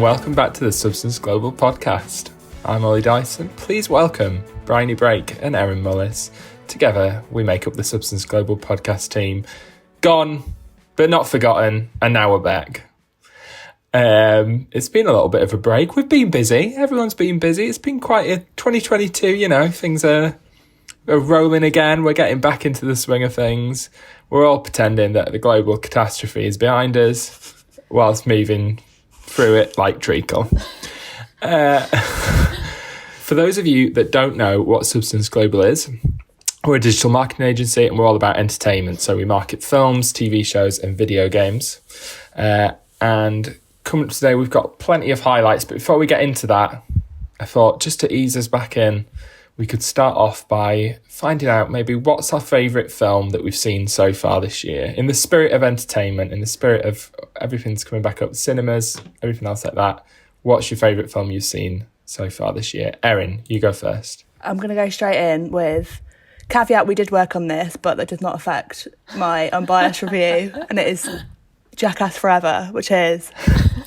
and welcome back to the Substance Global podcast. I'm Ollie Dyson. Please welcome Bryony Brake and Erin Mullis. Together, we make up the Substance Global podcast team. Gone, but not forgotten, and now we're back. It's been a little bit of a break. We've been busy. Everyone's been busy. It's been quite a 2022, things are rolling again. We're getting back into the swing of things. We're all pretending that the global catastrophe is behind us whilst moving through it like treacle. For those of you that don't know what Substance Global is, we're a digital marketing agency and we're all about entertainment. So we market films, TV shows and video games. And coming up today, we've got plenty of highlights. But before we get into that, I thought just to ease us back in, we could start off by finding out maybe what's our favourite film that we've seen so far this year. In the spirit of entertainment, in the spirit of everything's coming back up, cinemas, everything else like that. What's your favourite film you've seen so far this year? Erin, you go first. I'm going to go straight in with caveat, we did work on this, but that does not affect my unbiased review. And it is Jackass Forever, which is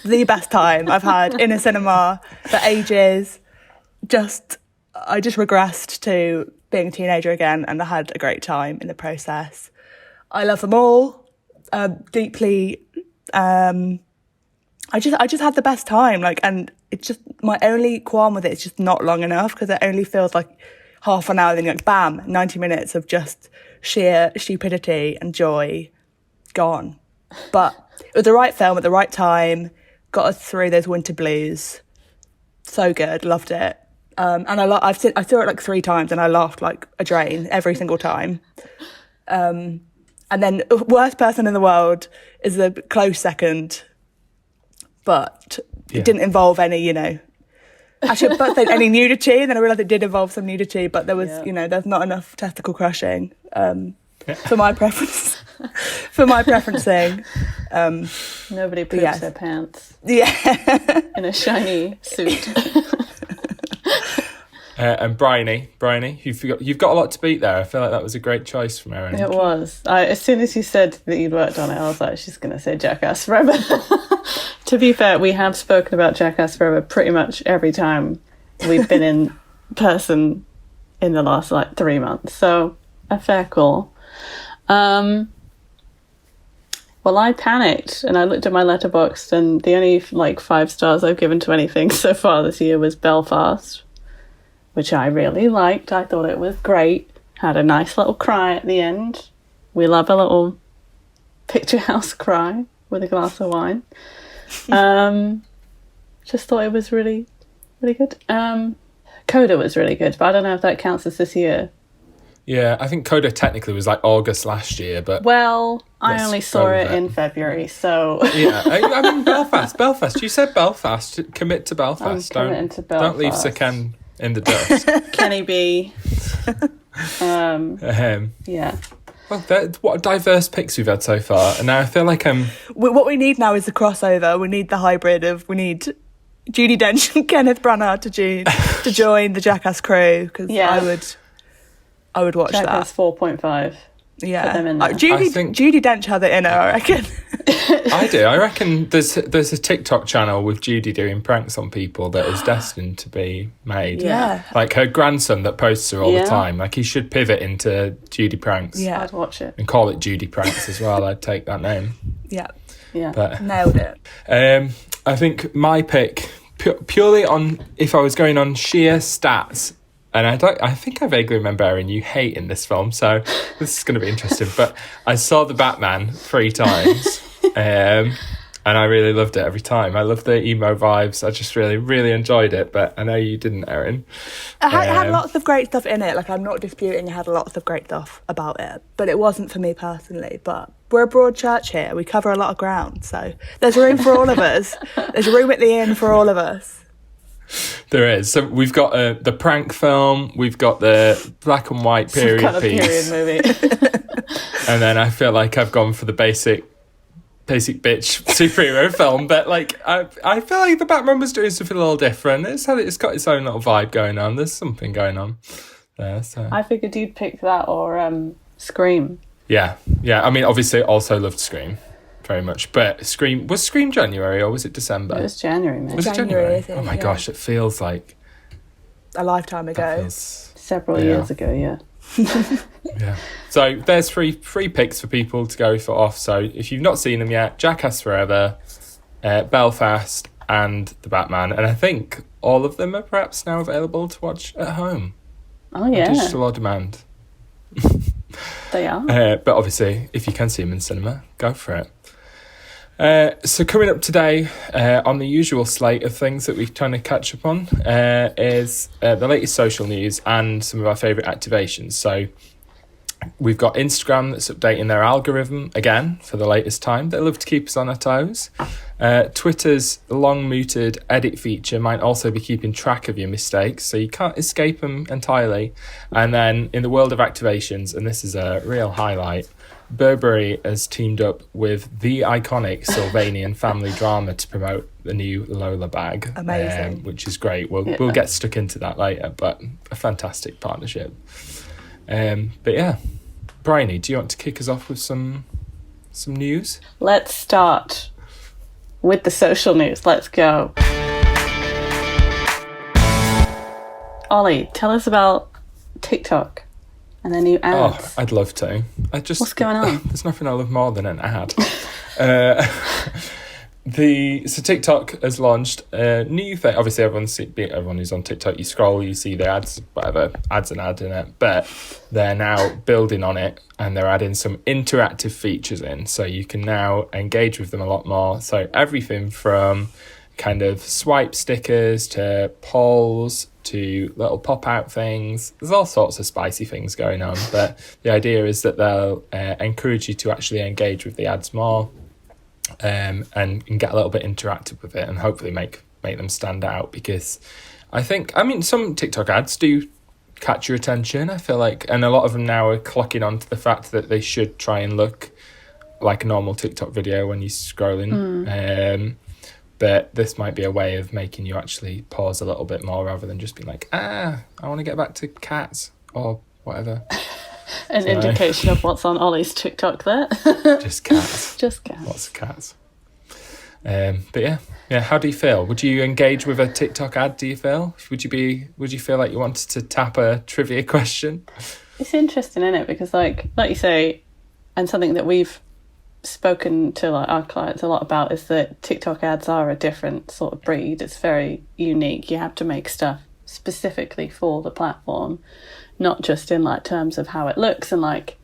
the best time I've had in a cinema for ages. I just regressed to being a teenager again, and I had a great time in the process. I love them all deeply. I just had the best time. And it's just my only qualm with it is just not long enough, because it only feels like half an hour. Then bam, 90 minutes of just sheer stupidity and joy gone. But it was the right film at the right time. Got us through those winter blues. So good, loved it. And I saw it 3 times and I laughed like a drain every single time. And then worst person in the world is a close second, but it didn't involve any, actually, but any nudity. And then I realised it did involve some nudity, but there was, there's not enough testicle crushing for my preference. For my preferencing. Nobody poops their pants. Yeah. In a shiny suit. And Bryony, you've got a lot to beat there. I feel like that was a great choice from Erin. It was. As soon as you said that you'd worked on it, I was like, she's going to say Jackass Forever. To be fair, we have spoken about Jackass Forever pretty much every time we've been in person in the last 3 months. So a fair call. Well, I panicked and I looked at my letterboxd, and the only 5 stars I've given to anything so far this year was Belfast, which I really liked. I thought it was great. Had a nice little cry at the end. We love a little picture house cry with a glass of wine. Just thought it was really, really good. Coda was really good, but I don't know if that counts as this year. Yeah, I think Coda technically was August last year, but... Well, I only saw it in February, so... Yeah, I mean, Belfast. You said Belfast. Commit to Belfast. Don't leave Sir Ken in the dust. Kenny B. Yeah. Well, what diverse picks we've had so far, and now I feel like What we need now is the crossover. We need the hybrid of... We need Judi Dench and Kenneth Branagh to join the Jackass crew, because I would watch Jackass that. 4.5. Yeah. Put them in there. Judi Dench has it in her, I reckon. I do. I reckon there's a TikTok channel with Judi doing pranks on people that is destined to be made. Yeah. Her grandson that posts her all the time. He should pivot into Judi pranks. Yeah. I'd watch it. And call it Judi pranks as well. I'd take that name. Yeah. Yeah. But, nailed it. I think my pick, purely on, if I was going on sheer stats, and I think I vaguely remember, Erin, you hating this film, so this is going to be interesting. But I saw The Batman 3 times, and I really loved it every time. I loved the emo vibes. I just really, really enjoyed it. But I know you didn't, Erin. It had lots of great stuff in it. I'm not disputing it had lots of great stuff about it, but it wasn't for me personally. But we're a broad church here. We cover a lot of ground, so there's room for all of us. There's room at the inn for all of us. There is. So we've got the prank film, we've got the black and white period piece, period movie. And then I feel like I've gone for the basic bitch superhero film. But I feel like the Batman was doing something a little different. It's got its own little vibe going on. There's something going on there. So I figured you'd pick that or Scream. Yeah. I mean, obviously, also loved Scream. very much. But Scream January or was it December? It was January, man. Was it January, January? I think, Oh my yeah. gosh, it feels like A lifetime that ago. feels, Several Yeah. years ago, yeah. yeah. So there's three picks for people to go for off. So if you've not seen them yet, Jackass Forever, Belfast, and The Batman. And I think all of them are perhaps now available to watch at home. Oh, yeah. Digital or demand. They are. But obviously, if you can see them in cinema, go for it. So coming up today on the usual slate of things that we're trying to catch up on is the latest social news and some of our favourite activations. So we've got Instagram that's updating their algorithm again for the latest time. They love to keep us on our toes. Twitter's long mooted edit feature might also be keeping track of your mistakes, so you can't escape them entirely. And then in the world of activations, and this is a real highlight, Burberry has teamed up with the iconic Sylvanian family drama to promote the new Lola bag. Amazing. Which is great. We'll get stuck into that later, but a fantastic partnership. But yeah, Bryony, do you want to kick us off with some news? Let's start with the social news. Let's go. Ollie, tell us about TikTok and their new Oh, ads. I'd love to. What's going on? There's nothing I love more than an ad. So TikTok has launched a new thing. Obviously, everyone who's on TikTok, you scroll, you see the ads, whatever, adds an ad in it. But they're now building on it and they're adding some interactive features in. So you can now engage with them a lot more. So everything from kind of swipe stickers to polls to little pop-out things. There's all sorts of spicy things going on. But the idea is that they'll encourage you to actually engage with the ads more. And get a little bit interactive with it and hopefully make them stand out, because some TikTok ads do catch your attention, I feel like, and a lot of them now are clocking on to the fact that they should try and look like a normal TikTok video when you're scrolling. But this might be a way of making you actually pause a little bit more rather than just being like, I want to get back to cats or whatever. An indication of what's on Ollie's TikTok there. Just cats. Just cats. Lots of cats. But yeah. How do you feel? Would you engage with a TikTok ad? Do you feel? Would you feel like you wanted to tap a trivia question? It's interesting, isn't it? Because like you say, and something that we've spoken to like our clients a lot about is that TikTok ads are a different sort of breed. It's very unique. You have to make stuff specifically for the platform, not just in like terms of how it looks and like,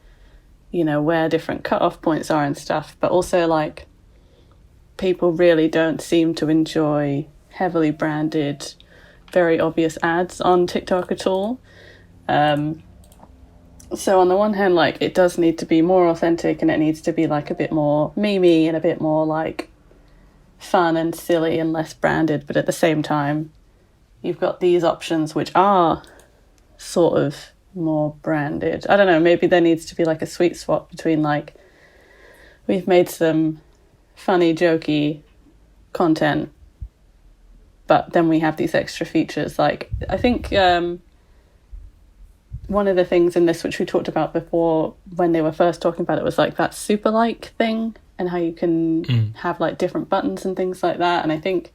you know, where different cutoff points are and stuff, but also like people really don't seem to enjoy heavily branded, very obvious ads on TikTok at all. So on the one hand, like it does need to be more authentic and it needs to be like a bit more memey and a bit more like fun and silly and less branded, but at the same time you've got these options which are sort of more branded. I don't know, maybe there needs to be like a sweet spot between like we've made some funny jokey content but then we have these extra features. Like I think one of the things in this which we talked about before when they were first talking about it was like that super like thing and how you can have like different buttons and things like that. And I think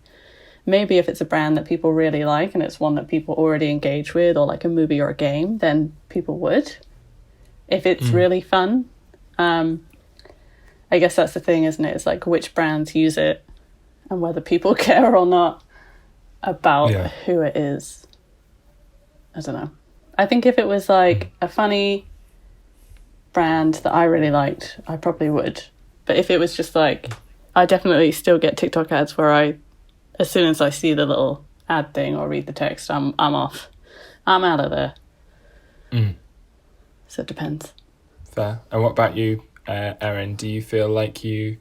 maybe if it's a brand that people really like and it's one that people already engage with, or like a movie or a game, then people would. If it's really fun. I guess that's the thing, isn't it? It's like which brands use it and whether people care or not about who it is. I don't know. I think if it was like a funny brand that I really liked, I probably would. But if it was just like, I definitely still get TikTok ads where as soon as I see the little ad thing or read the text, I'm off. I'm out of there. So it depends. Fair. And what about you, Erin? Do you feel like you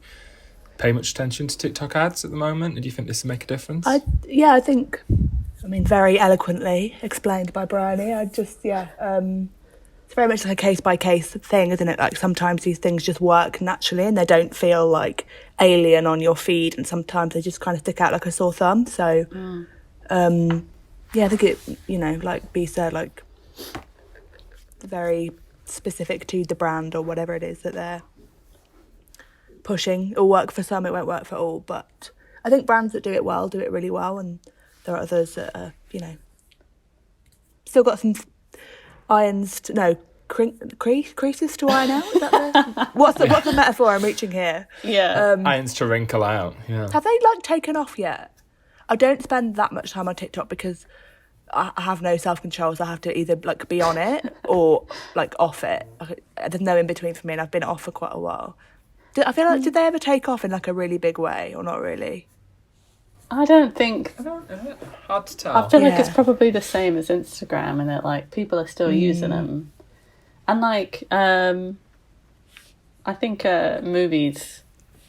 pay much attention to TikTok ads at the moment? And do you think this will make a difference? I think, very eloquently explained by Bryony. It's very much like a case-by-case thing, isn't it? Like sometimes these things just work naturally and they don't feel like alien on your feed, and sometimes they just kind of stick out like a sore thumb. So, I think it, like B said, like very specific to the brand or whatever it is that pushing. It'll work for some, it won't work for all. But I think brands that do it well do it really well, and there are others that are, still got some creases to iron out. Is that the what's the metaphor I'm reaching here? Yeah. Irons to wrinkle out. Yeah. Have they taken off yet? I don't spend that much time on TikTok because I have no self-control, so I have to either be on it or off it. There's no in between for me, and I've been off for quite a while. I feel like, did they ever take off in a really big way or not really? I don't think. Hard to tell. I feel like it's probably the same as Instagram, and that people are still using them. And I think movies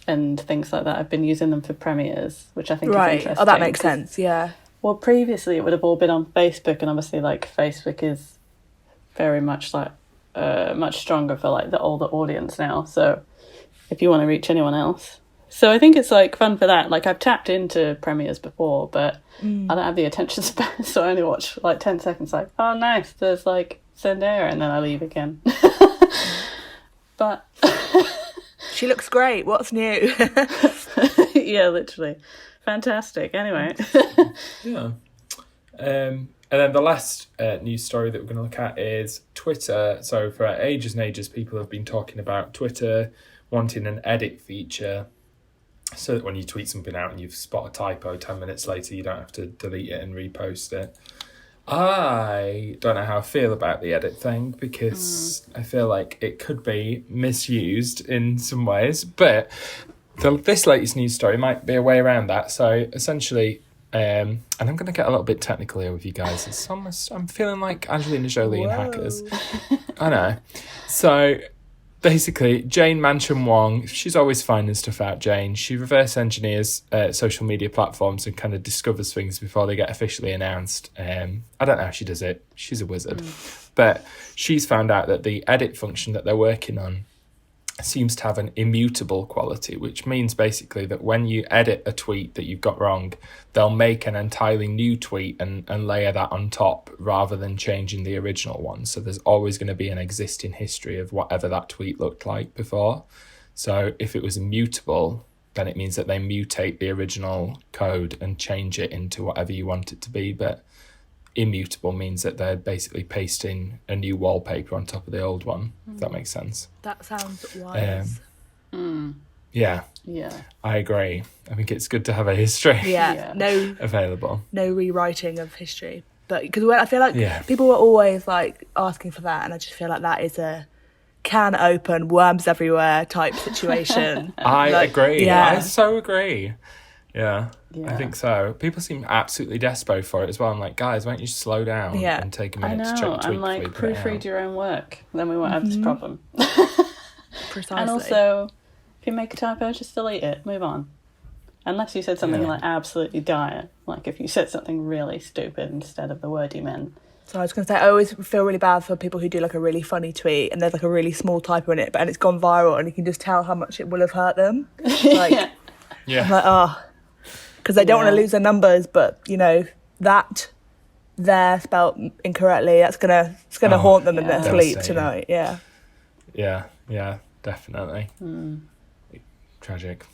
and things like that, I've been using them for premieres, which I think is interesting. Oh, that makes sense. Yeah. Well, previously it would have all been on Facebook, and obviously Facebook is very much much stronger for the older audience now. So if you want to reach anyone else. So I think it's fun for that. I've tapped into premieres before, but I don't have the attention span, so I only watch 10 seconds. Oh, nice. There's Zendaya, and then I leave again. But she looks great. What's new? Yeah, literally. Fantastic. Anyway. Yeah. And then the last news story that we're going to look at is Twitter. So for ages and ages, people have been talking about Twitter wanting an edit feature so that when you tweet something out and you've spot a typo 10 minutes later, you don't have to delete it and repost it. I don't know how I feel about the edit thing because I feel like it could be misused in some ways, but this latest news story might be a way around that. So essentially, and I'm going to get a little bit technical here with you guys. It's almost, I'm feeling like Angelina Jolie in Hackers. I know. So basically, Jane Manchun-Wong, she's always finding stuff out, Jane. She reverse engineers social media platforms and kind of discovers things before they get officially announced. I don't know how she does it. She's a wizard. But she's found out that the edit function that they're working on seems to have an immutable quality, which means basically that when you edit a tweet that you've got wrong, they'll make an entirely new tweet and layer that on top rather than changing the original one. So there's always going to be an existing history of whatever that tweet looked like before. So if it was immutable, then it means that they mutate the original code and change it into whatever you want it to be. But immutable means that they're basically pasting a new wallpaper on top of the old one, if that makes sense. That sounds wise. Yeah, I agree. I think it's good to have a history available. No rewriting of history. But because I feel like people were always asking for that, and I just feel like that is a can open, worms everywhere type situation. I agree. Yeah. I so agree. Yeah, I think so. People seem absolutely despo for it as well. I'm like, guys, why don't you slow down and take a minute to check tweet before you put it proofread out. your own work, then we won't have this problem. Precisely. And also, if you make a typo, just delete it, move on. Unless you said something absolutely dire, if you said something really stupid instead of the word you meant. So I was going to say, I always feel really bad for people who do a really funny tweet and there's a really small typo in it, and it's gone viral, and you can just tell how much it will have hurt them. I'm like, because they don't want to lose their numbers, but that they're spelt incorrectly. It's gonna haunt them in their sleep tonight. Yeah, definitely. Tragic,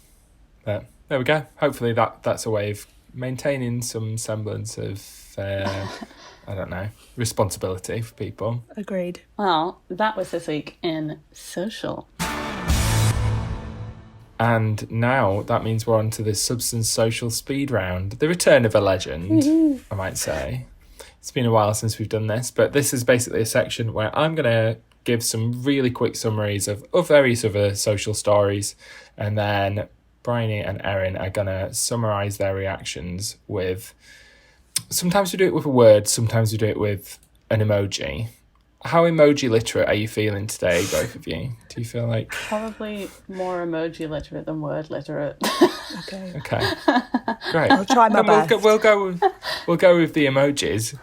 but there we go. Hopefully that's a way of maintaining some semblance of I don't know, responsibility for people. Agreed. Well, that was this week in social. And now that means we're on to the Substance Social Speed Round, the return of a legend, I might say. It's been a while since we've done this, but this is basically a section where I'm going to give some really quick summaries of various other social stories, and then Bryony and Erin are going to summarise their reactions with... Sometimes we do it with a word, sometimes we do it with an emoji. How emoji literate are you feeling today, both of you? Do you feel like... Probably more emoji literate than word literate. Okay. Great. I'll try my best. We'll go with the emojis.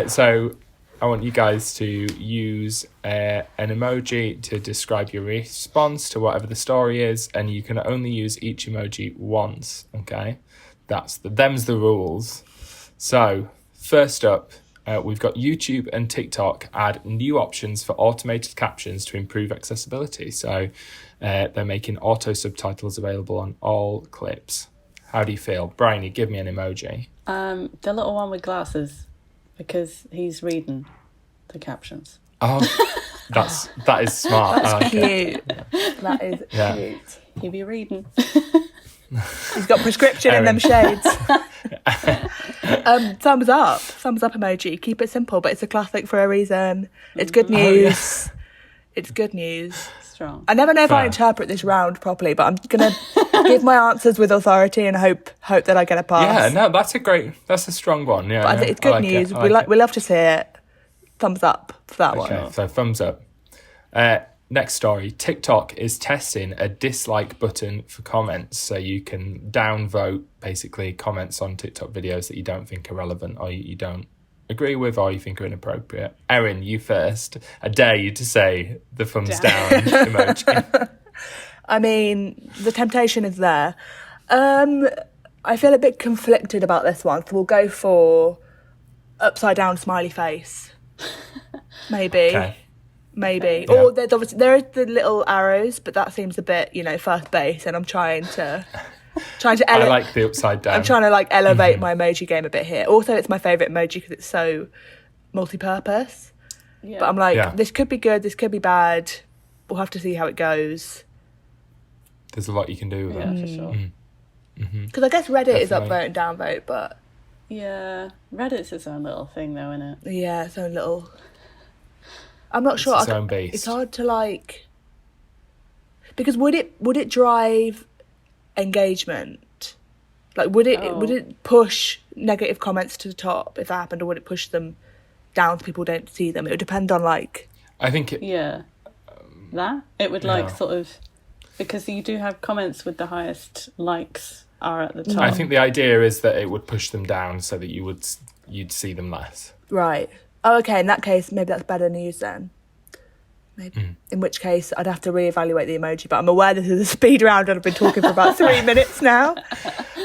So I want you guys to use an emoji to describe your response to whatever the story is, and you can only use each emoji once, okay? Them's the rules. So, first up, we've got YouTube and TikTok add new options for automated captions to improve accessibility. So they're making auto subtitles available on all clips. How do you feel? Bryony, give me an emoji. The little one with glasses, because he's reading the captions. Oh, that is smart. That's I like cute. it. That is Yeah. cute. He be reading. He's got prescription in them shades. Thumbs up emoji. Keep it simple, but it's a classic for a reason. It's good news. It's good news. Strong. I never know if I Fair. interpret this round properly, but I'm gonna give my answers with authority and hope that I get a pass. Yeah, no, that's a strong one. Yeah, But I think it's good like news. It. I like it. We love to see it. Thumbs up for that one. Okay, so thumbs up. Next story. TikTok is testing a dislike button for comments, so you can downvote basically comments on TikTok videos that you don't think are relevant or you don't agree with or you think are inappropriate. Erin, you first. I dare you to say the thumbs down emoji. I mean, the temptation is there. I feel a bit conflicted about this one, so we'll go for upside down smiley face. Maybe. Okay. Maybe. Yeah. Or there's obviously there is the little arrows, but that seems a bit, first base, and I'm trying to I like the upside down. I'm trying to elevate my emoji game a bit here. Also, it's my favourite emoji because it's so multi-purpose. Yeah. But I'm like, Yeah. this could be good, this could be bad. We'll have to see how it goes. There's a lot you can do with Yeah, it. for sure. Because I guess Reddit is Definitely. upvote and downvote, but Yeah. Reddit's its own little thing, though, isn't it? yeah, its own little. I'm not sure. its own beast. It's hard to because would it drive engagement? Like, would it push negative comments to the top if that happened, or would it push them down so people don't see them? It would depend on I think it, Yeah. It would yeah. sort of, because you do have comments with the highest likes are at the top. I think the idea is that it would push them down so that you'd see them less. right. Oh, okay. In that case, maybe that's better news then. Maybe. In which case, I'd have to reevaluate the emoji. But I'm aware this is a speed round, and I've been talking for about 3 minutes now.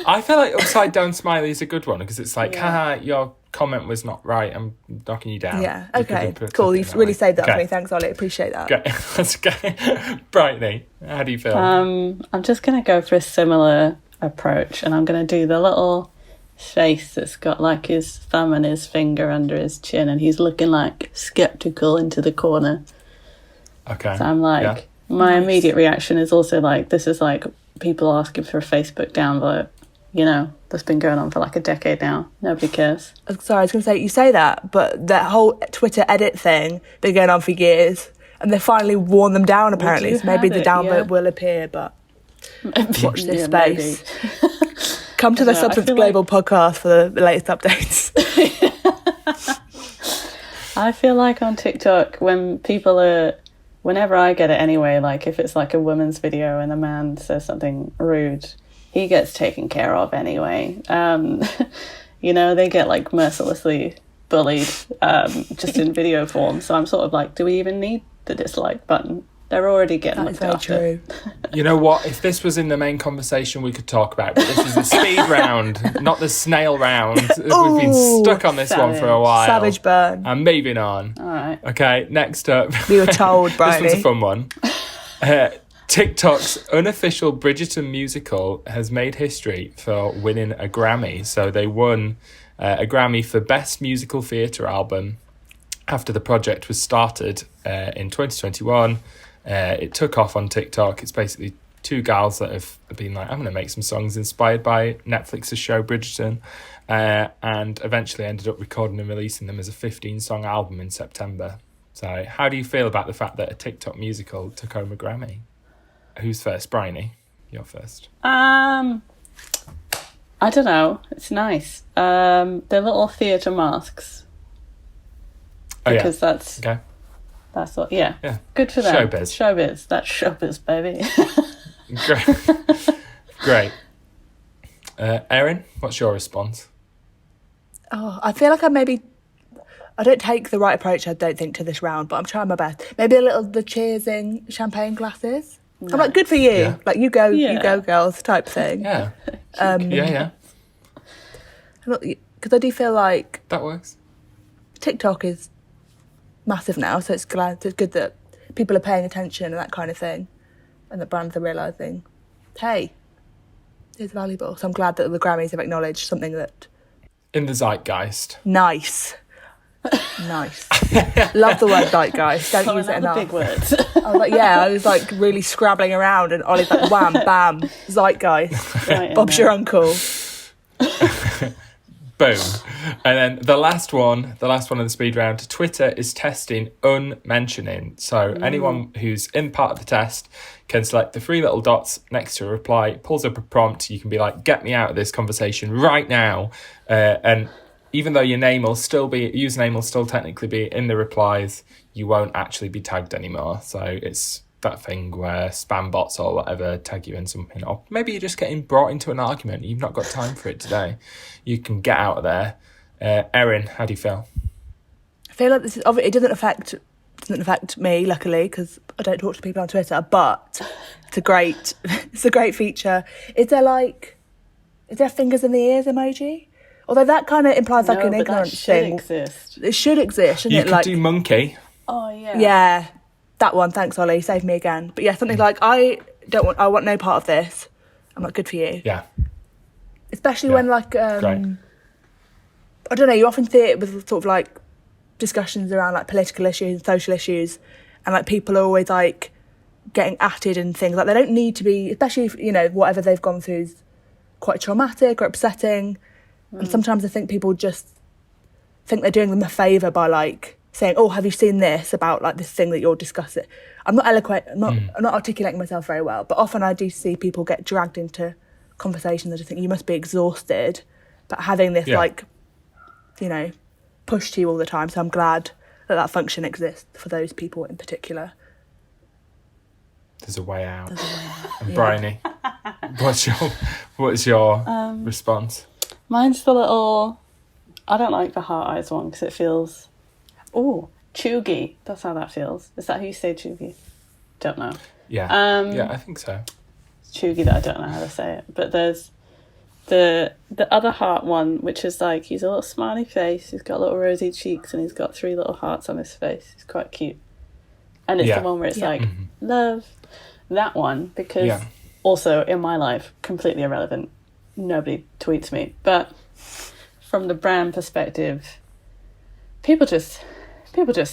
I feel like upside down smiley is a good one because it's like, Yeah. haha, your comment was not right. I'm knocking you down. Yeah. You could Okay. put Cool. something You've that really way. saved that for Okay. me. Thanks, Ollie. Appreciate that. Okay. That's okay. Brightly, how do you feel? I'm just going to go for a similar approach, and I'm going to do the little face that's got his thumb and his finger under his chin, and he's looking skeptical into the corner. Okay. So I'm Yeah. my immediate reaction is also this is people asking for a Facebook downvote. That's been going on for a decade now. Nobody cares. Sorry, I was going to say, you say that, but that whole Twitter edit thing been going on for years, and they finally worn them down, apparently. do So maybe have the it, downvote yeah. will appear, but watch this Yeah, space. Come to the Yeah, I Substance feel Global podcast for the latest updates. I feel on TikTok when people are, whenever I get it anyway, if it's a woman's video and a man says something rude, he gets taken care of anyway. They get mercilessly bullied just in video form. So I'm sort of do we even need the dislike button? They're already getting That is looked very after. true. You know what? If this was in the main conversation, we could talk about it. But this is the speed round, not the snail round. We've been Ooh, stuck on this one for a while. Savage burn. I'm moving on. All right. Okay, next up. We were told, This one's a Bridie. fun one. TikTok's unofficial Bridgerton musical has made history for winning a Grammy. So they won a Grammy for Best Musical Theatre Album after the project was started in 2021. It took off on TikTok. It's basically two gals that have been I'm going to make some songs inspired by Netflix's show Bridgerton, and eventually ended up recording and releasing them as a 15-song album in September. So how do you feel about the fact that a TikTok musical took home a Grammy? Who's first? Bryony, you're first. I don't know. It's nice. The little theatre masks. Oh, yeah. Because that's Okay. That's what, yeah. Yeah. Good for them. Showbiz. Showbiz. That's showbiz, baby. Great. Great. Erin, what's your response? Oh, I feel like I don't take the right approach, I don't think, to this round, but I'm trying my best. Maybe the cheersing champagne glasses. I'm good for you. Yeah. You go, Yeah. girls type thing. Yeah. Yeah. Because I do feel like That works. TikTok is massive now, so it's good that people are paying attention and that kind of thing, and that brands are realising, hey, it's valuable. So I'm glad that the Grammys have acknowledged something that... In the zeitgeist. Nice. Love the word zeitgeist. Don't use it enough. Big words. I was like really scrabbling around, and Ollie's like, wham, bam, zeitgeist. Right, Bob's your uncle. Boom. And then the last one in the speed round, Twitter is testing unmentioning. So anyone who's in part of the test can select the three little dots next to a reply, pulls up a prompt. You can be like, get me out of this conversation right now. And even though your username will still technically be in the replies, you won't actually be tagged anymore. So it's that thing where spam bots or whatever tag you in something, or maybe you're just getting brought into an argument, you've not got time for it today. You can get out of there. Erin, how do you feel? I feel like it doesn't affect me, luckily, because I don't talk to people on Twitter, but it's a great feature. Is there fingers in the ears emoji? Although that kind of implies like an ignorance thing. Exist. It should exist, shouldn't it? You could do monkey. Oh yeah. Yeah, that one. Thanks, Ollie. Saved me again. But yeah, something like, I want no part of this. I'm like, good for you. Yeah. Especially when like, Great. I don't know, you often see it with sort of like discussions around like political issues and social issues, and like people are always like getting atted and things like they don't need to be, especially if, you know, whatever they've gone through is quite traumatic or upsetting. And sometimes I think people just think they're doing them a favour by like saying, oh, have you seen this about like this thing that you're discussing? I'm not eloquent, I'm not articulating myself very well, but often I do see people get dragged into conversations and I think you must be exhausted, but having this like, you know, pushed to you all the time. So I'm glad that function exists for those people in particular. There's a way out. And Yeah. Bryony, what's your response? Mine's the little... I don't like the heart eyes one because it feels... Oh, chuggy. That's how that feels. Is that how you say chuggy? Don't know. Yeah. Yeah, I think so. It's chuggy that I don't know how to say it. But there's the other heart one, which is like, he's a little smiley face, he's got little rosy cheeks, and he's got 3 little hearts on his face. He's quite cute. And it's the one where it's like, love. That one, because also in my life, completely irrelevant. Nobody tweets me. But from the brand perspective, people just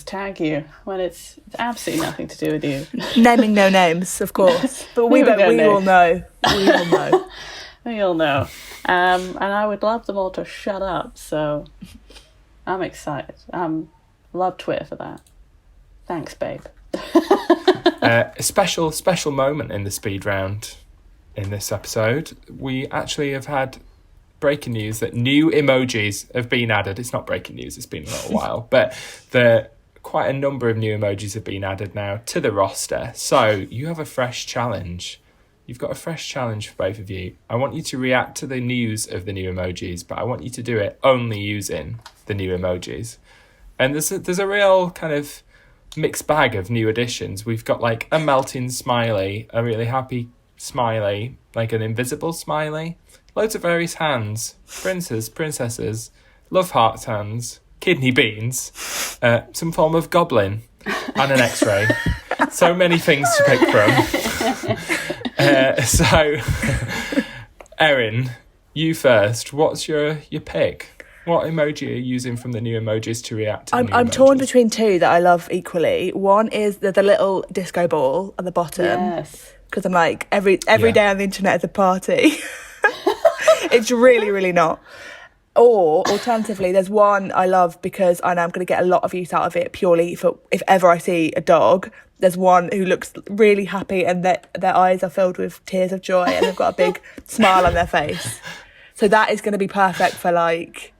tag you when it's absolutely nothing to do with you. Naming no names, of course. But we all know. We all know. We all know. And I would love them all to shut up, so I'm excited. Love Twitter for that. Thanks, babe. A special moment in the speed round in this episode. We actually have had breaking news that new emojis have been added. It's not breaking news, it's been a little while, but quite a number of new emojis have been added now to the roster. So you have a fresh challenge. You've got a fresh challenge for both of you. I want you to react to the news of the new emojis, but I want you to do it only using the new emojis. And there's a real kind of mixed bag of new additions. We've got like a melting smiley, a really happy smiley, like an invisible smiley, loads of various hands, princesses, love hearts hands, kidney beans, some form of goblin, and an X-ray. So many things to pick from. So, Erin, you first. What's your pick? What emoji are you using from the new emojis to react to I'm torn between 2 that I love equally. One is the little disco ball at the bottom. Yes. Because I'm like, every day on the internet is a party. It's really, really not. Or alternatively, there's one I love because I know I'm going to get a lot of use out of it purely for if ever I see a dog. There's one who looks really happy and their eyes are filled with tears of joy and they've got a big smile on their face. So that is going to be perfect for like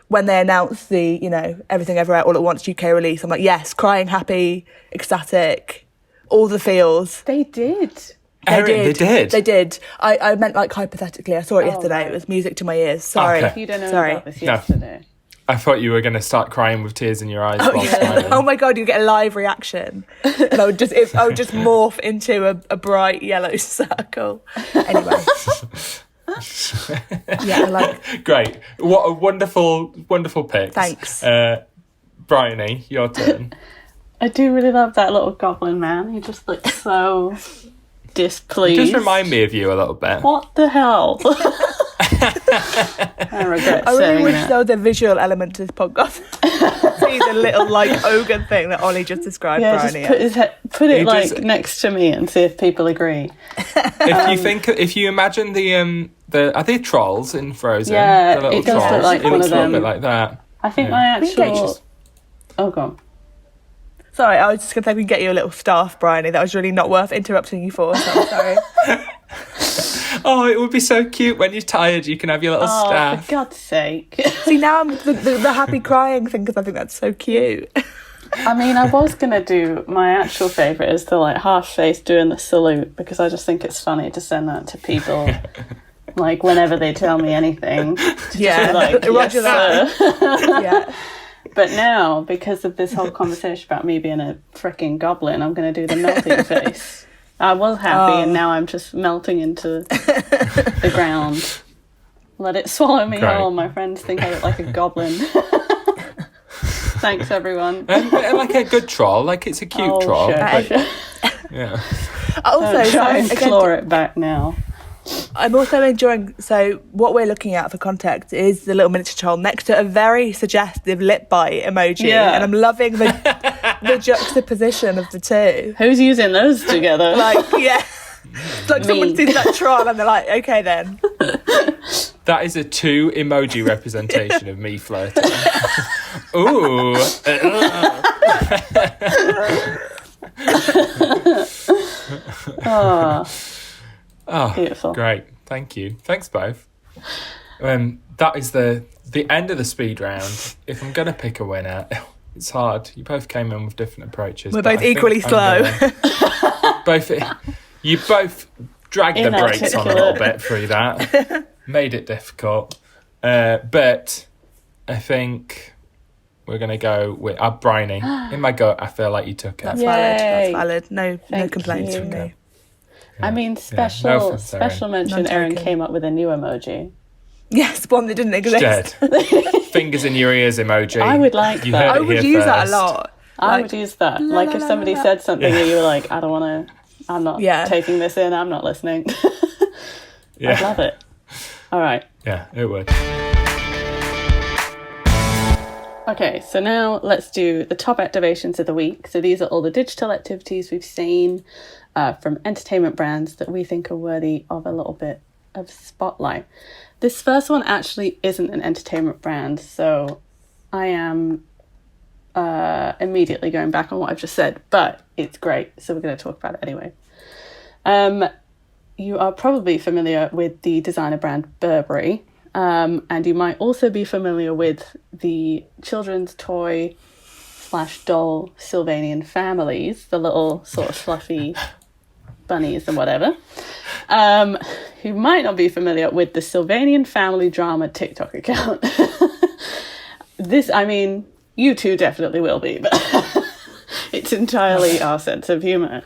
when they announce the, you know, Everything Everywhere All at Once UK release. I'm like, yes, crying, happy, ecstatic, all the feels. They did. They did. I meant like hypothetically. I saw it yesterday. Right. It was music to my ears. Sorry. Okay. You don't know Sorry. about this yesterday. I thought you were going to start crying with tears in your eyes while smiling. Oh my God, you get a live reaction. And I would just morph into a bright yellow circle. Anyway. Yeah, I like. Great. What a wonderful pick. Thanks. Bryony, your turn. I do really love that little goblin man. He just looks so displeased. Just remind me of you a little bit. What the hell? I regret I really saying wish that. there was a visual element to this podcast. See the little like ogre thing that Ollie just described. Yeah, Bryony just put it He like just- next to me and see if people agree. If you imagine the are they trolls in Frozen? Yeah, The little it does look trolls? like it one looks of a little them. bit like that. I think Yeah. my I think actual... it's Oh, go on. Sorry, I was just going to say we can get you a little staff, Bryony. That was really not worth interrupting you for, so I'm sorry. Oh, it would be so cute when you're tired. You can have your little Oh, staff. for God's sake. See, now I'm the happy crying thing because I think that's so cute. I mean, I was going to do... My actual favourite is the, like, half-face doing the salute, because I just think it's funny to send that to people, like, whenever they tell me anything. Yeah, Like, Roger yes, that. sir. Yeah. But now, because of this whole conversation about me being a freaking goblin, I'm going to do the melting face. I was happy, and now I'm just melting into the ground. Let it swallow me Great. whole. My friends think I look like a goblin. Thanks, everyone. And like a good troll, like it's a cute troll. Sure, but- sure. yeah. Also, Don't try and so, again, claw it back now. I'm also enjoying. So, what we're looking at for context is the little miniature troll next to a very suggestive lip bite emoji, Yeah. and I'm loving the juxtaposition of the two. Who's using those together? Like, yeah, it's like someone Me. sees that troll and they're like, okay, then. That is a 2 emoji representation of me flirting. Ooh. Oh, Oh, beautiful. great. Thank you. Thanks both. That is the end of the speed round. If I'm going to pick a winner, it's hard. You both came in with different approaches. We're but both I think equally I'm slow. you both dragged the brakes on a little Inarticulate. bit through that. Made it difficult. But I think we're going to go with Bryony. In my gut, I feel like you took it. That's valid. That's Yay. valid. No Thank complaints you. from me. I mean, No special offense, Erin. special mention. None Erin taken. came up with a new emoji. Yes, one that didn't exist. Dead. Fingers in your ears emoji. I would like You that. heard I it would here use that a first. lot. I Like, would use that. la, Like la, if la, somebody la, la. said something and you were like, I don't want to, I'm not Yeah. taking this in, I'm not listening. I'd Yeah, love it. All right. yeah, it would. Okay, so now let's do the top activations of the week. So these are all the digital activities we've seen from entertainment brands that we think are worthy of a little bit of spotlight. This first one actually isn't an entertainment brand, so I am immediately going back on what I've just said, but it's great, so we're going to talk about it anyway. You are probably familiar with the designer brand Burberry, and you might also be familiar with the children's toy / doll Sylvanian families, the little sort of fluffy bunnies and whatever. Who might not be familiar with the Sylvanian family drama TikTok account. This, I mean, you two definitely will be, but it's entirely our sense of humour.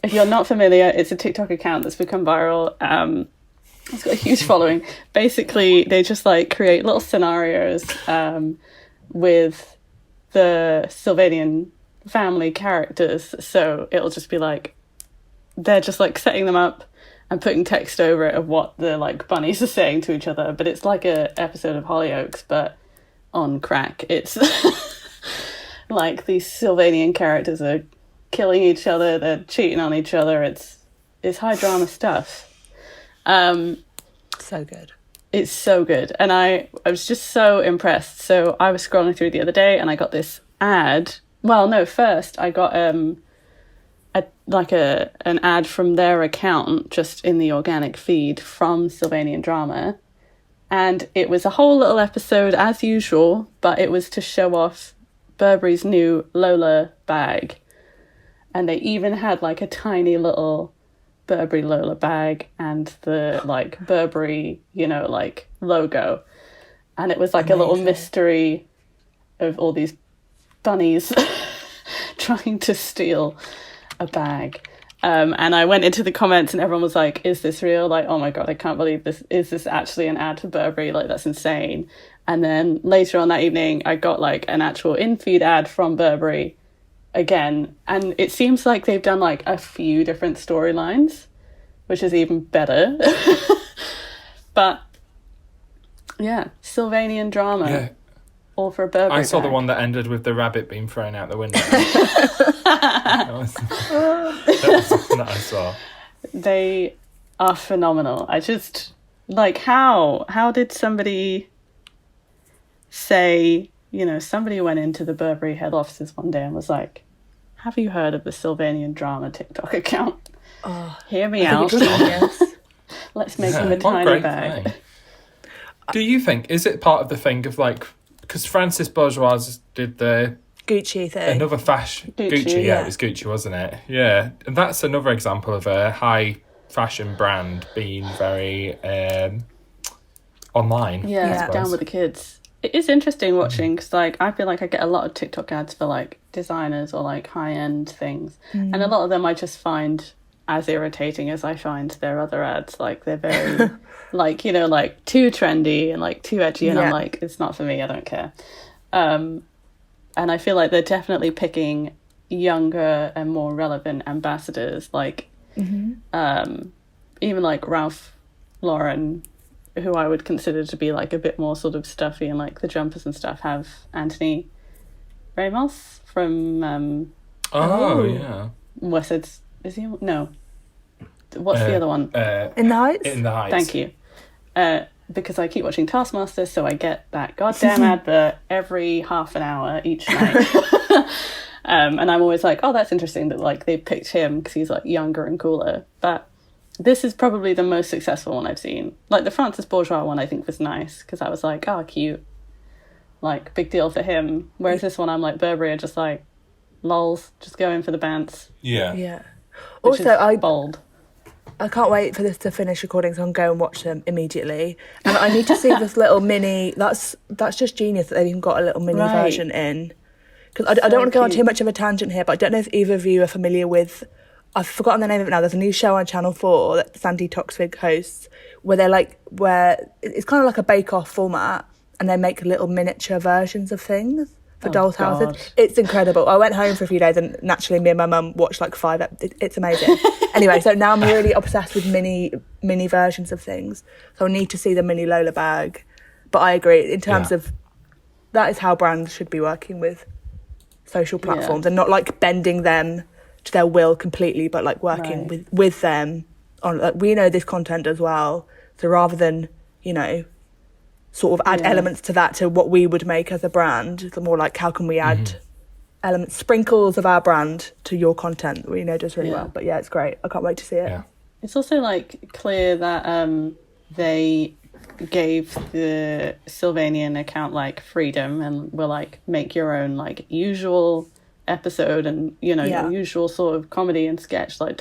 If you're not familiar, it's a TikTok account that's become viral. It's got a huge following. Basically, they just like create little scenarios with the Sylvanian family characters. So it'll just be like, they're just like setting them up and putting text over it of what the like bunnies are saying to each other. But it's like a episode of Hollyoaks, but on crack. It's like these Sylvanian characters are killing each other, they're cheating on each other. It's high drama stuff. So good. It's so good. And I was just so impressed. So I was scrolling through the other day and I got this ad. Well, no, first I got an ad from their account just in the organic feed from Sylvanian Drama. And it was a whole little episode as usual, but it was to show off Burberry's new Lola bag. And they even had like a tiny little Burberry Lola bag and the like Burberry, like logo. And it was like a little mystery of all these bunnies trying to steal a bag. And I went into the comments and everyone was like, is this real? Like, oh my God, I can't believe this. Is this actually an ad for Burberry? Like, that's insane. And then later on that evening, I got like an actual in-feed ad from Burberry again. And it seems like they've done like a few different storylines, which is even better. But yeah, Sylvanian drama. Yeah. All for a Burberry I saw the bag. one that ended with the rabbit being thrown out the window. that was that I saw. They are phenomenal. I just like how did somebody say, somebody went into the Burberry head offices one day and was like, have you heard of the Sylvanian drama TikTok account? Hear me out. Yes. Let's make him a What tiny great bag. thing. Do you think, is it part of the thing of like, because Francis Bourgeois did the Gucci thing. another fashion Gucci, yeah, it was Gucci, wasn't it? Yeah, and that's another example of a high fashion brand being very online. Yeah, Yeah. down with the kids. It is interesting watching because, like, I feel like I get a lot of TikTok ads for like designers or like high end things, and a lot of them I just find as irritating as I find their other ads. Like they're very, like like too trendy and like too edgy, and I'm Yeah. like, it's not for me. I don't care. And I feel like they're definitely picking younger and more relevant ambassadors, like even like Ralph Lauren, who I would consider to be like a bit more sort of stuffy, and like the jumpers and stuff have Anthony Ramos from Yeah. West Side. Is he? No. What's the other one? In the Heights? In the Heights. Thank you. Because I keep watching Taskmaster, so I get that goddamn advert every half an hour each night. And I'm always like, oh, that's interesting that like they picked him because he's like younger and cooler. But this is probably the most successful one I've seen. Like the Francis Bourgeois one, I think was nice because I was like, oh, cute, like big deal for him. Whereas this one, I'm like, Burberry are just like, lols, just go in for the bants. Yeah. Yeah. Which Also, is bold. I can't wait for this to finish recording so I can go and watch them immediately. And I need to see this little mini. That's just genius that they've even got a little mini Right. version in. Because I don't want to go on too much of a tangent here, but I don't know if either of you are familiar with. I've forgotten the name of it now. There's a new show on Channel 4 that Sandy Toksvig hosts, where it's kind of like a bake-off format, and they make little miniature versions of things for dolls' God. houses. It's incredible. I went home for a few days, and naturally, me and my mum watched like 5. It's amazing. Anyway, so now I'm really obsessed with mini versions of things. So I need to see the mini Lola bag. But I agree in terms of that is how brands should be working with social platforms and not like bending them to their will completely, but like working with them on like we know this content as well. So rather than sort of add elements to that to what we would make as a brand, the more like how can we add elements, sprinkles of our brand to your content that we know does really well. But yeah, it's great. I can't wait to see it. Yeah. It's also like clear that they gave the Sylvanian account like freedom and were like, make your own like usual episode and your usual sort of comedy and sketch. Like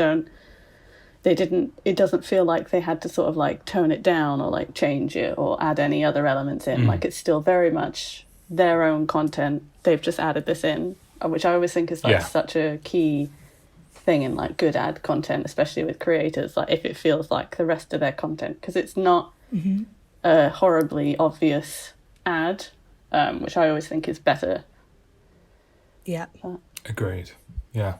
it doesn't feel like they had to sort of like tone it down or like change it or add any other elements in. Like it's still very much their own content. They've just added this in, which I always think is like such a key thing in like good ad content, especially with creators, like if it feels like the rest of their content, because it's not a horribly obvious ad, which I always think is better. Yeah. Agreed. Yeah.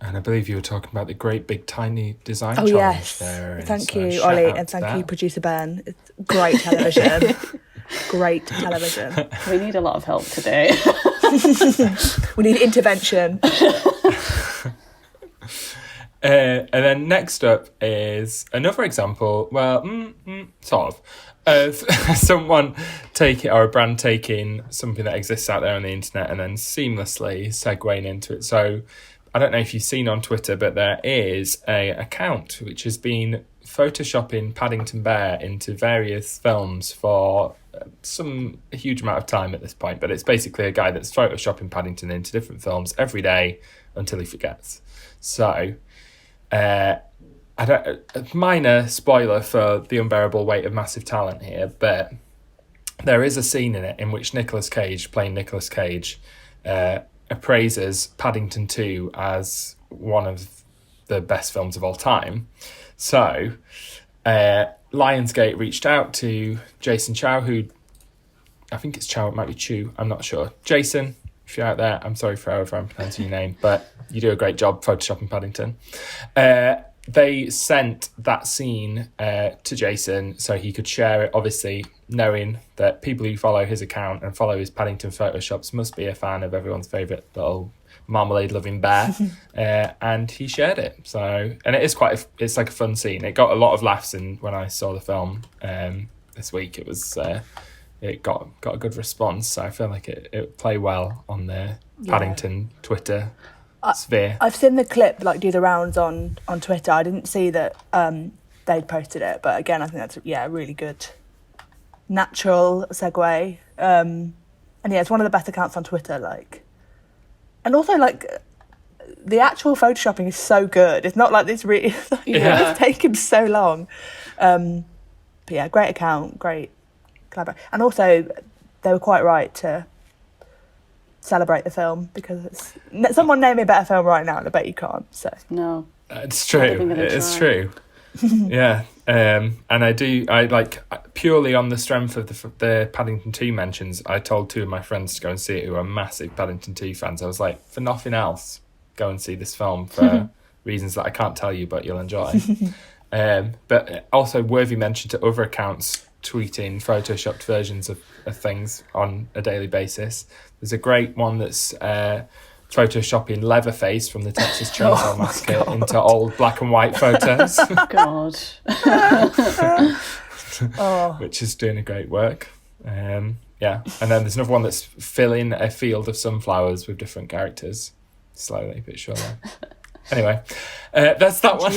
And I believe you were talking about the Great Big Tiny Design Oh Challenge yes. there. And Thank so you, shout Ollie, out and to thank that. you, producer Ben. It's great television. Great television. We need a lot of help today. We need intervention. And then next up is another example, well, sort of someone or a brand taking something that exists out there on the internet and then seamlessly segueing into it. So I don't know if you've seen on Twitter, but there is a account which has been photoshopping Paddington Bear into various films for a huge amount of time at this point. But it's basically a guy that's photoshopping Paddington into different films every day until he forgets. So a minor spoiler for The Unbearable Weight of Massive Talent here, but there is a scene in it in which Nicolas Cage, playing Nicolas Cage, appraises Paddington 2 as one of the best films of all time. So Lionsgate reached out to Jason Chow, who I think it's Chow, it might be Chu, I'm not sure. Jason, if you're out there, I'm sorry for however I'm pronouncing your name, but you do a great job photoshopping Paddington. They sent that scene to Jason so he could share it, obviously knowing that people who follow his account and follow his Paddington photoshops must be a fan of everyone's favourite little marmalade-loving bear. And he shared it. So, and it is it's like a fun scene. It got a lot of laughs in when I saw the film this week. It was it got a good response. So I feel like it played well on the Paddington Twitter sphere. I've seen the clip like do the rounds on Twitter. I didn't see that they'd posted it, but again, I think that's a really good natural segue. And yeah, it's one of the best accounts on Twitter. Like, and also like the actual photoshopping is so good. It's not like this really. It's taken so long. But yeah, great account, great collaboration, and also they were quite right to celebrate the film because someone name me a better film right now, and I bet you can't. So No. It's true. It's true. Yeah. And I like purely on the strength of the Paddington 2 mentions, I told two of my friends to go and see it who are massive Paddington 2 fans. I was like, for nothing else, go and see this film for reasons that I can't tell you, but you'll enjoy. But also worthy mention to other accounts tweeting photoshopped versions of things on a daily basis. There's a great one that's photoshopping Leatherface from the Texas Chainsaw Massacre into old black and white photos. God. Which is doing a great work. And then there's another one that's filling a field of sunflowers with different characters, slowly but surely. Anyway, that's that one.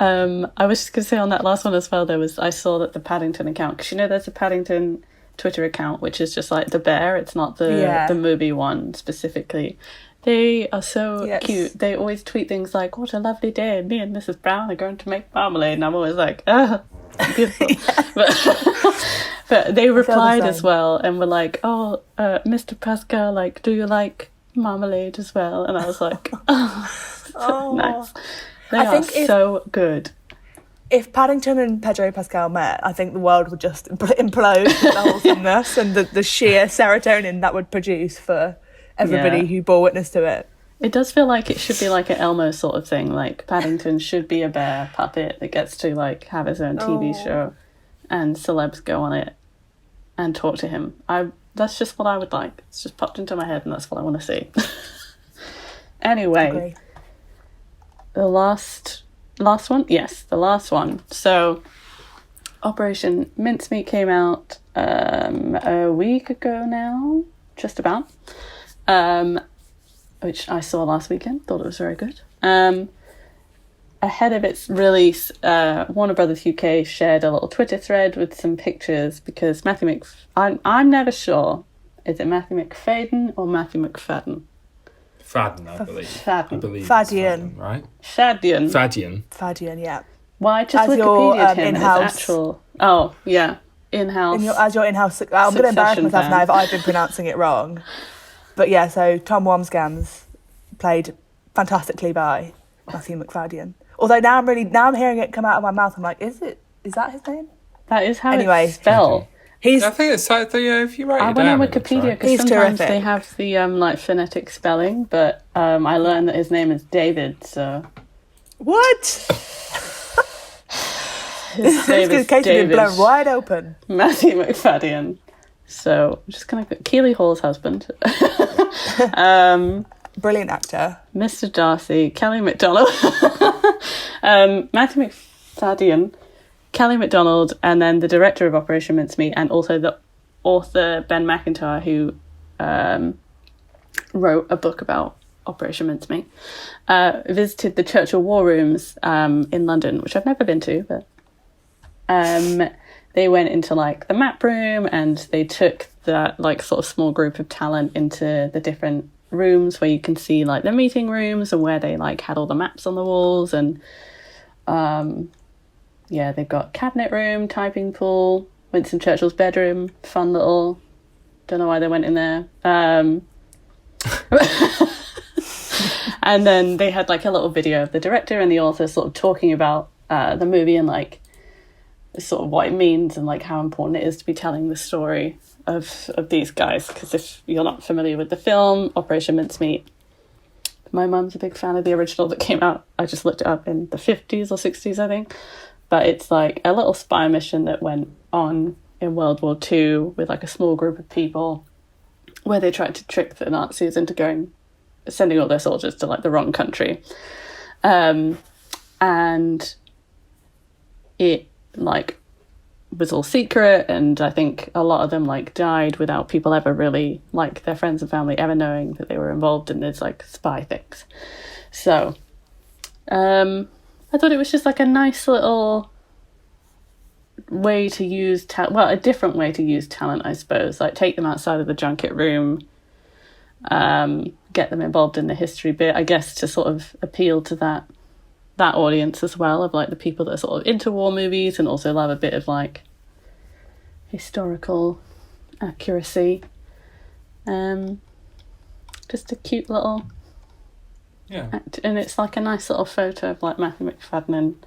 I was just going to say on that last one as well, I saw that the Paddington account, because there's a Paddington Twitter account which is just like the bear, it's not the movie one specifically. They are so cute. They always tweet things like, what a lovely day, me and Mrs. Brown are going to make marmalade, and I'm always like, beautiful. But they replied as well and were like, Mr. Pascal, like, do you like marmalade as well? And I was like, nice. They are so good. If Paddington and Pedro Pascal met, I think the world would just implode with the wholesomeness and the sheer serotonin that would produce for everybody who bore witness to it. It does feel like it should be like an Elmo sort of thing. Like Paddington should be a bear puppet that gets to like have his own TV show, and celebs go on it and talk to him. That's just what I would like. It's just popped into my head, and that's what I want to see. Anyway, the last one? Yes, the last one. So, Operation Mincemeat came out a week ago now, just about, which I saw last weekend, thought it was very good. Ahead of its release, Warner Brothers UK shared a little Twitter thread with some pictures because I'm never sure, is it Matthew McFadden or Matthew McFadden? Fadden, I believe. Faddian. Right? Faddian, yeah. Why just Wikipedia him in-house actual... Oh, yeah. In-house. As your in-house... I'm going to embarrass myself now if I've been pronouncing it wrong. But yeah, so Tom Wambsgans played fantastically by Matthew McFadden. Although now I'm hearing it come out of my mouth, I'm like, is that his name? That is how it's spelled. I think it's if you write it down. I went on Wikipedia because sometimes they have the like phonetic spelling, but I learned that his name is David. So what? His name is Katie David. Been blown wide open. Matthew McFadden. So I'm just gonna Keely Hall's husband. Brilliant actor, Mr. Darcy, Kelly MacDonald, Matthew McFadden. Kelly MacDonald, and then the director of Operation Mincemeat, and also the author Ben McIntyre, who wrote a book about Operation Mincemeat, visited the Churchill War Rooms in London, which I've never been to, but they went into like the map room, and they took that like sort of small group of talent into the different rooms where you can see like the meeting rooms and where they like had all the maps on the walls, and yeah, they've got cabinet room, typing pool, Winston Churchill's bedroom, fun little, don't know why they went in there. And then they had like a little video of the director and the author sort of talking about the movie and like sort of what it means and like how important it is to be telling the story of these guys. Because if you're not familiar with the film Operation Mincemeat, my mum's a big fan of the original that came out, I just looked it up, in the 50s or 60s, I think. But it's like a little spy mission that went on in World War II with like a small group of people where they tried to trick the Nazis into sending all their soldiers to like the wrong country. And it like was all secret, and I think a lot of them like died without people ever really, like their friends and family ever knowing that they were involved in this like spy things. So I thought it was just like a nice little way to use a different way to use talent, I suppose. Like take them outside of the junket room, get them involved in the history bit, I guess, to sort of appeal to that audience as well, of like the people that are sort of into war movies and also love a bit of like historical accuracy. Just a cute little act, and it's like a nice little photo of like Matthew McFadden and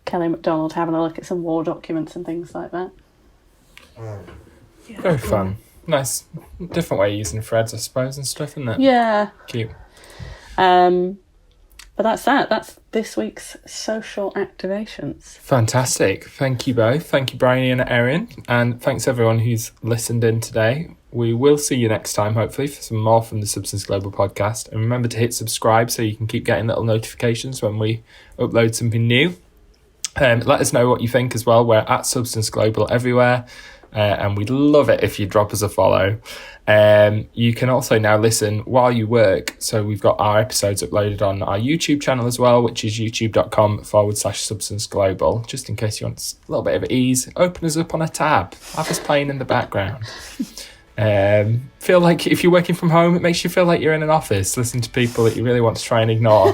Kelly MacDonald having a look at some war documents and things like that. Very fun. Nice, different way of using threads, I suppose, and stuff, isn't it? Yeah. Cute. But that's that. That's this week's social activations. Fantastic. Thank you both. Thank you, Bryony and Erin. And thanks everyone who's listened in today. We will see you next time, hopefully, for some more from the Substance Global podcast. And remember to hit subscribe so you can keep getting little notifications when we upload something new. Let us know what you think as well. We're at Substance Global everywhere. And we'd love it if you drop us a follow. You can also now listen while you work. So we've got our episodes uploaded on our YouTube channel as well, which is youtube.com/Substance Global. Just in case you want a little bit of ease, open us up on a tab. Have us playing in the background. Feel like if you're working from home, it makes you feel like you're in an office, listening to people that you really want to try and ignore.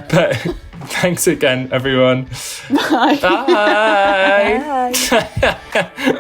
But thanks again, everyone. Bye. Bye. Bye.